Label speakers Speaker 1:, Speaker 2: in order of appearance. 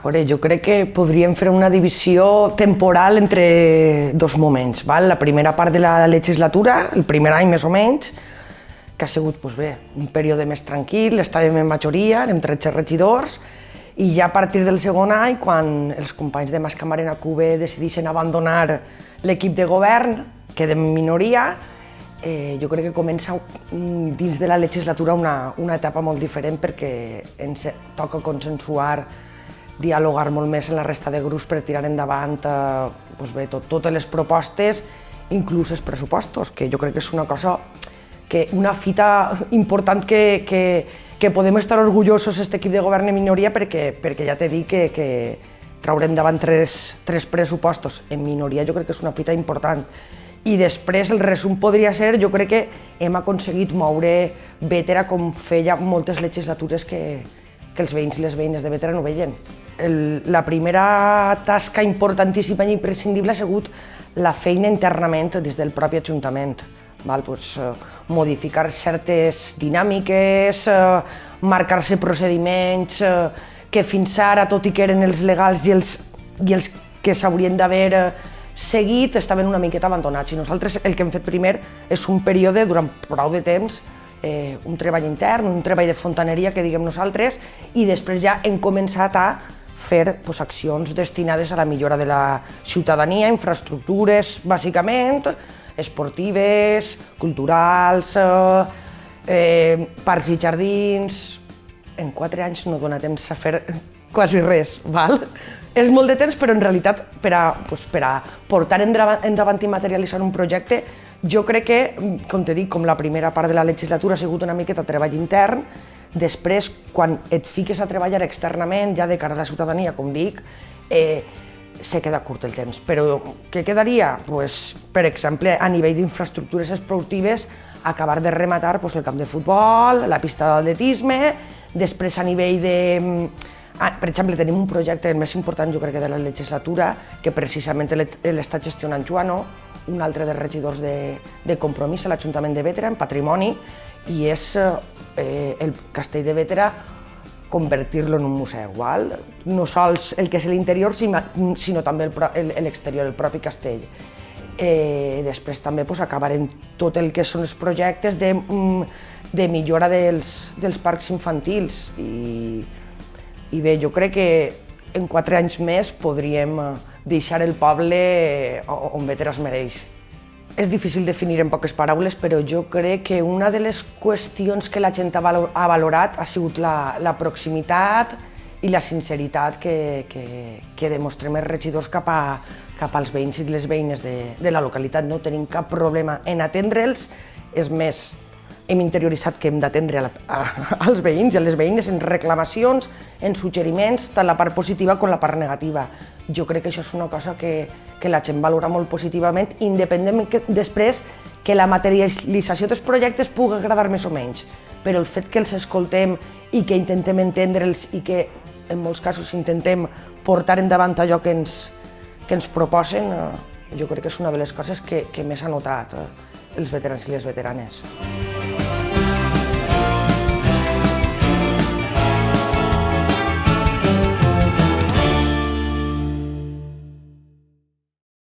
Speaker 1: veure, jo crec que podríem fer una divisió temporal entre dos moments. Val? La primera part de la legislatura, el primer any més o menys, que ha sigut doncs bé, un període més tranquil, estàvem en majoria, érem 13 regidors, i ja a partir del segon any, quan els companys de Mas Camarena Cube decideixen abandonar l'equip de govern, quedem en minoria, jo crec que comença dins de la legislatura una etapa molt diferent perquè ens toca consensuar, dialogar molt més amb la resta de grups per tirar endavant doncs bé, totes les propostes, inclús els pressupostos, que jo crec que és una cosa, una fita important que podem estar orgullosos d'aquest equip de govern en minoria perquè ja t'he dit que traurem endavant tres pressupostos en minoria, jo crec que és una fita important. I després el resum podria ser, jo crec que hem aconseguit moure Bétera com feia moltes legislatures que els veïns i les veïnes de Bétera no veien. La primera tasca importantíssima i imprescindible ha sigut la feina internament des del propi Ajuntament. Modificar certes dinàmiques, marcar-se procediments que fins ara, tot i que eren els legals i els que s'haurien d'haver seguit, estaven una miqueta abandonats. I nosaltres el que hem fet primer és un període, durant prou de temps, un treball intern, un treball de fontaneria, que diguem nosaltres, i després ja hem començat a fer accions destinades a la millora de la ciutadania, infraestructures, bàsicament, esportives, culturals, parcs i jardins. En 4 anys no dona temps a fer quasi res, val? És molt de temps, però en realitat per a portar endavant i materialitzar un projecte, jo crec que, com t'he dit, com la primera part de la legislatura ha sigut una miqueta treball intern, després, quan et fiques a treballar externament, ja de cara a la ciutadania, com dic, se queda curt el temps. Però què quedaria? Per exemple, a nivell d'infraestructures esportives, acabar de rematar el camp de futbol, la pista d'atletisme, després a nivell de... Per exemple, tenim un projecte més important, jo crec que de la legislatura, que precisament l'està gestionant Joano, un altre dels regidors de Compromís a l'Ajuntament de Bétera, en patrimoni, i és el castell de Bétera, convertir-lo en un museu. No sols el que és l'interior, sinó també l'exterior, el propi castell. Després també acabarem tot el que són els projectes de millora dels parcs infantils. I bé, jo crec que en 4 anys més podríem deixar el poble on Bétera es mereix. És difícil definir en poques paraules, però jo crec que una de les qüestions que la gent ha valorat ha sigut la proximitat i la sinceritat que demostrem els regidors cap als veïns i les veïnes de la localitat. No tenim cap problema en atendre'ls, és més, hem interioritzat que hem d'atendre als veïns i a les veïnes en reclamacions, en suggeriments, tant la part positiva com la part negativa. Jo crec que això és una cosa que la gent valora molt positivament, independentment després que la materialització dels projectes pugui agradar més o menys. Però el fet que els escoltem i que intentem entendre'ls i que en molts casos intentem portar endavant allò que ens proposen, jo crec que és una de les coses que més ha notat els veterans i les veteranes.